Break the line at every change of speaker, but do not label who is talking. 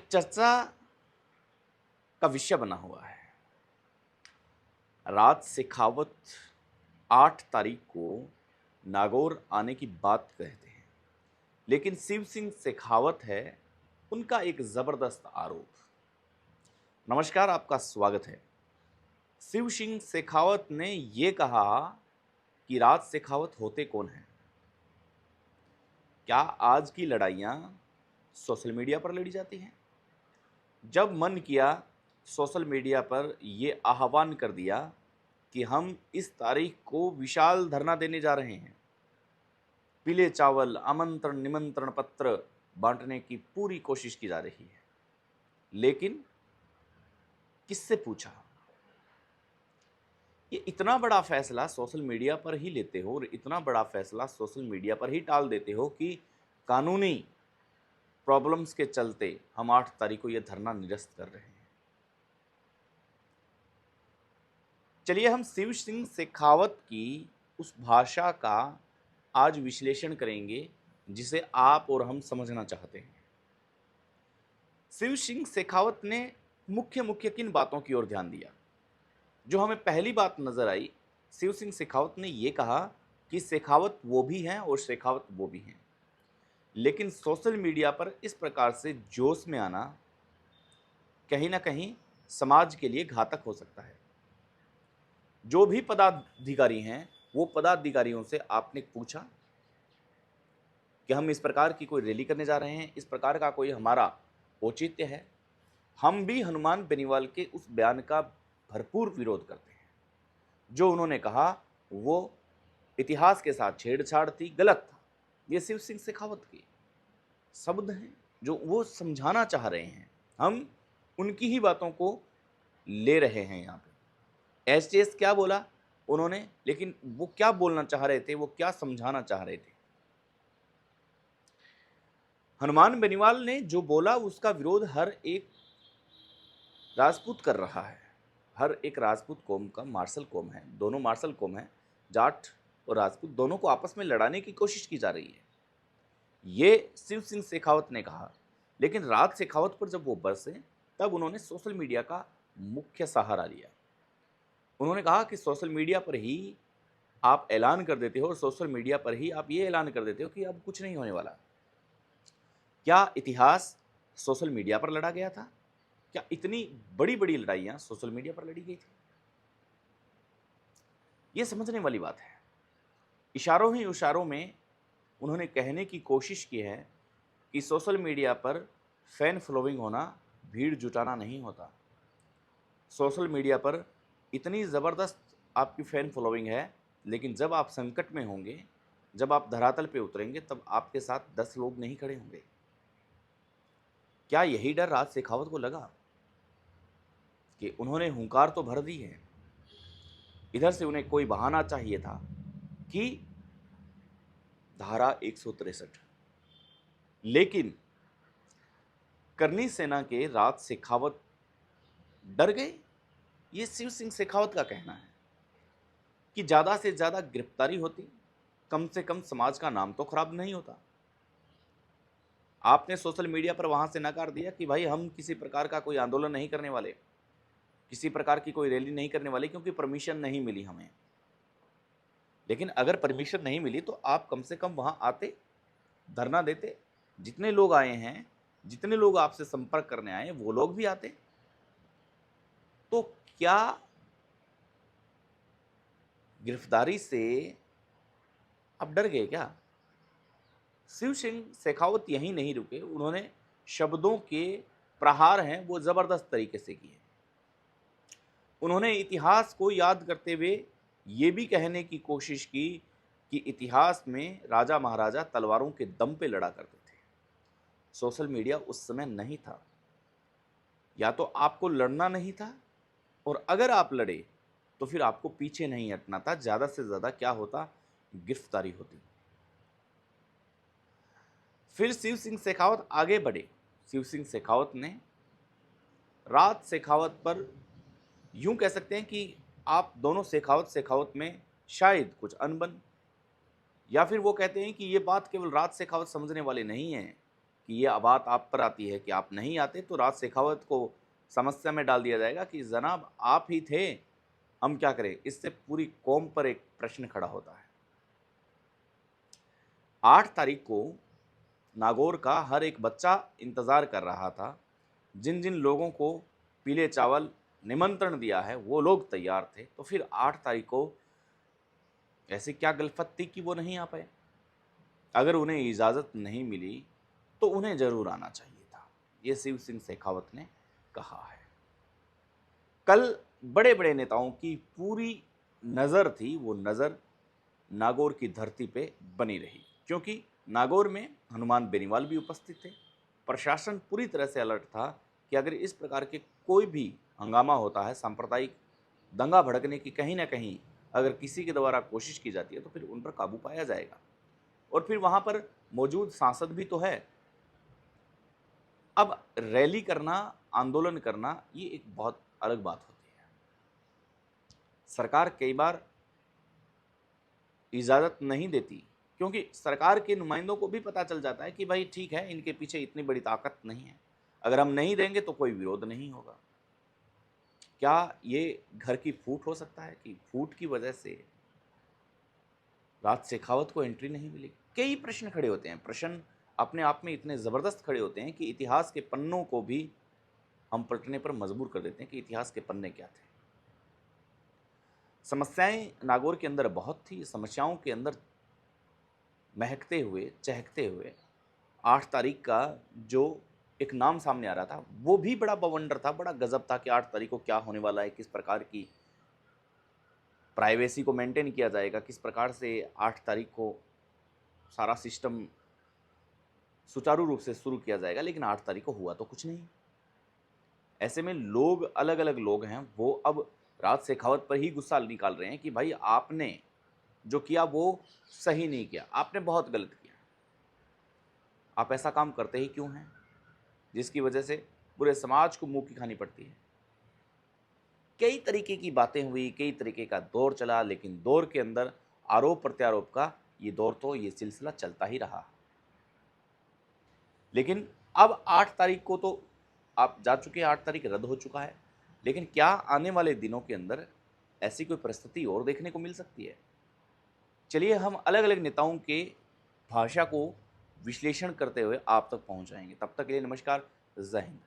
एक चर्चा का विषय बना हुआ है। राज शेखावत 8 तारीख को नागौर आने की बात कहते हैं, लेकिन शिव सिंह शेखावत है उनका एक जबरदस्त आरोप। नमस्कार, आपका स्वागत है। शिव सिंह शेखावत ने यह कहा कि राज शेखावत होते कौन हैं? क्या आज की लड़ाइयाँ सोशल मीडिया पर लड़ी जाती हैं? जब मन किया सोशल मीडिया पर ये आह्वान कर दिया कि हम इस तारीख को विशाल धरना देने जा रहे हैं। पीले चावल, आमंत्रण, निमंत्रण पत्र बांटने की पूरी कोशिश की जा रही है। लेकिन किससे पूछा? ये इतना बड़ा फैसला सोशल मीडिया पर ही लेते हो और इतना बड़ा फैसला सोशल मीडिया पर ही टाल देते हो कि कानूनी प्रॉब्लम्स के चलते हम 8 तारीख को यह धरना निरस्त कर रहे हैं। चलिए हम शिव सिंह शेखावत की उस भाषा का आज विश्लेषण करेंगे जिसे आप और हम समझना चाहते हैं। शिव सिंह शेखावत ने मुख्य मुख्य किन बातों की ओर ध्यान दिया? जो हमें पहली बात नजर आई, शिव सिंह शेखावत ने यह कहा कि शेखावत वो भी हैं और शेखावत वो भी हैं। लेकिन सोशल मीडिया पर इस प्रकार से जोश में आना कहीं ना कहीं समाज के लिए घातक हो सकता है। जो भी पदाधिकारी हैं, वो पदाधिकारियों से आपने पूछा कि हम इस प्रकार की कोई रैली करने जा रहे हैं, इस प्रकार का कोई हमारा औचित्य है? हम भी हनुमान बेनीवाल के उस बयान का भरपूर विरोध करते हैं। जो उन्होंने कहा वो इतिहास के साथ छेड़छाड़ थी, गलत था। ये शिव सिंह शेखावत के शब्द हैं जो वो समझाना चाह रहे हैं। हम उनकी ही बातों को ले रहे हैं यहाँ पे। एसटीएस क्या बोला उन्होंने, लेकिन वो क्या बोलना चाह रहे थे, वो क्या समझाना चाह रहे थे? हनुमान बेनीवाल ने जो बोला उसका विरोध हर एक राजपूत कर रहा है। हर एक राजपूत कौम का मार्शल कौम है, दोनों मार्शल कौम है, जाट और राजपूत दोनों को आपस में लड़ाने की कोशिश की जा रही है। ये शिव सिंह शेखावत ने कहा। लेकिन राज शेखावत पर जब वो बरसे तब उन्होंने सोशल मीडिया का मुख्य सहारा लिया। उन्होंने कहा कि सोशल मीडिया पर ही आप ऐलान कर देते हो और सोशल मीडिया पर ही आप ये ऐलान कर देते हो कि अब कुछ नहीं होने वाला। क्या इतिहास सोशल मीडिया पर लड़ा गया था? क्या इतनी बड़ी बड़ी लड़ाइयां सोशल मीडिया पर लड़ी गई थी? ये समझने वाली बात है। इशारों ही इशारों में उन्होंने कहने की कोशिश की है कि सोशल मीडिया पर फैन फॉलोइंग होना भीड़ जुटाना नहीं होता। सोशल मीडिया पर इतनी ज़बरदस्त आपकी फ़ैन फॉलोइंग है, लेकिन जब आप संकट में होंगे, जब आप धरातल पे उतरेंगे, तब आपके साथ 10 लोग नहीं खड़े होंगे। क्या यही डर राज शेखावत को लगा कि उन्होंने हुंकार तो भर दी है, इधर से उन्हें कोई बहाना चाहिए था कि धारा 163, लेकिन करनी सेना के राज शेखावत डर गए? ये शिव सिंह शेखावत का कहना है कि ज़्यादा से ज़्यादा गिरफ्तारी होती, कम से कम समाज का नाम तो खराब नहीं होता। आपने सोशल मीडिया पर वहाँ से नकार दिया कि भाई हम किसी प्रकार का कोई आंदोलन नहीं करने वाले, किसी प्रकार की कोई रैली नहीं करने वाले, क्योंकि परमिशन नहीं मिली हमें। लेकिन अगर परमिशन नहीं मिली तो आप कम से कम वहाँ आते, धरना देते। जितने लोग आए हैं, जितने लोग आपसे संपर्क करने आए, वो लोग भी आते। तो क्या गिरफ्तारी से आप डर गए क्या? शिव सिंह शेखावत यहीं नहीं रुके, उन्होंने शब्दों के प्रहार हैं वो जबरदस्त तरीके से किए। उन्होंने इतिहास को याद करते हुए ये भी कहने की कोशिश की कि इतिहास में राजा महाराजा तलवारों के दम पे लड़ा करते थे। सोशल मीडिया उस समय नहीं था, या तो आपको लड़ना नहीं था, और अगर आप लड़े तो फिर आपको पीछे नहीं हटना था। ज़्यादा से ज़्यादा क्या होता, गिरफ्तारी होती। फिर शिव सिंह शेखावत आगे बढ़े। शिव सिंह शेखावत ने राज शेखावत पर यूं कह सकते हैं कि आप दोनों शेखावत शेखावत में शायद कुछ अनबन, या फिर वो कहते हैं कि ये बात केवल राज शेखावत समझने वाले नहीं हैं, कि ये बात आप पर आती है कि आप नहीं आते, तो राज शेखावत को समस्या में डाल दिया जाएगा कि जनाब आप ही थे, हम क्या करें। इससे पूरी कौम पर एक प्रश्न खड़ा होता है। 8 तारीख को नागौर का हर एक बच्चा इंतज़ार कर रहा था। जिन जिन लोगों को पीले चावल निमंत्रण दिया है वो लोग तैयार थे, तो फिर 8 तारीख को ऐसी क्या गलफत थी कि वो नहीं आ पाए। अगर उन्हें इजाज़त नहीं मिली तो उन्हें ज़रूर आना चाहिए था, ये शिव सिंह शेखावत ने कहा है। कल बड़े बड़े नेताओं की पूरी नज़र थी, वो नज़र नागौर की धरती पे बनी रही, क्योंकि नागौर में हनुमान बेनीवाल भी उपस्थित थे। प्रशासन पूरी तरह से अलर्ट था कि अगर इस प्रकार के कोई भी हंगामा होता है, सांप्रदायिक दंगा भड़कने की कहीं ना कहीं अगर किसी के द्वारा कोशिश की जाती है तो फिर उन पर काबू पाया जाएगा। और फिर वहाँ पर मौजूद सांसद भी तो है। अब रैली करना, आंदोलन करना, ये एक बहुत अलग बात होती है। सरकार कई बार इजाज़त नहीं देती, क्योंकि सरकार के नुमाइंदों को भी पता चल जाता है कि भाई ठीक है, इनके पीछे इतनी बड़ी ताकत नहीं है, अगर हम नहीं देंगे तो कोई विरोध नहीं होगा। क्या ये घर की फूट हो सकता है कि फूट की वजह से राज शेखावत को एंट्री नहीं मिली? कई प्रश्न खड़े होते हैं। प्रश्न अपने आप में इतने ज़बरदस्त खड़े होते हैं कि इतिहास के पन्नों को भी हम पलटने पर मजबूर कर देते हैं कि इतिहास के पन्ने क्या थे। समस्याएं नागौर के अंदर बहुत थी। समस्याओं के अंदर महकते हुए, चहकते हुए 8 तारीख का जो एक नाम सामने आ रहा था, वो भी बड़ा बवंडर था, बड़ा गजब था कि 8 तारीख को क्या होने वाला है, किस प्रकार की प्राइवेसी को मेंटेन किया जाएगा, किस प्रकार से 8 तारीख को सारा सिस्टम सुचारू रूप से शुरू किया जाएगा। लेकिन 8 तारीख को हुआ तो कुछ नहीं। ऐसे में लोग, अलग अलग लोग हैं, वो अब राज शेखावत पर ही गुस्सा निकाल रहे हैं कि भाई आपने जो किया वो सही नहीं किया, आपने बहुत गलत किया। आप ऐसा काम करते ही क्यों हैं जिसकी वजह से पूरे समाज को मुंह की खानी पड़ती है। कई तरीके की बातें हुई, कई तरीके का दौर चला, लेकिन दौर के अंदर आरोप प्रत्यारोप का ये दौर, तो ये सिलसिला चलता ही रहा। लेकिन अब 8 तारीख को तो आप जा चुके हैं, 8 तारीख रद्द हो चुका है। लेकिन क्या आने वाले दिनों के अंदर ऐसी कोई परिस्थिति और देखने को मिल सकती है? चलिए हम अलग अलग नेताओं के भाषा को विश्लेषण करते हुए आप तक पहुंच जाएंगे। तब तक के लिए नमस्कार, जय हिंद।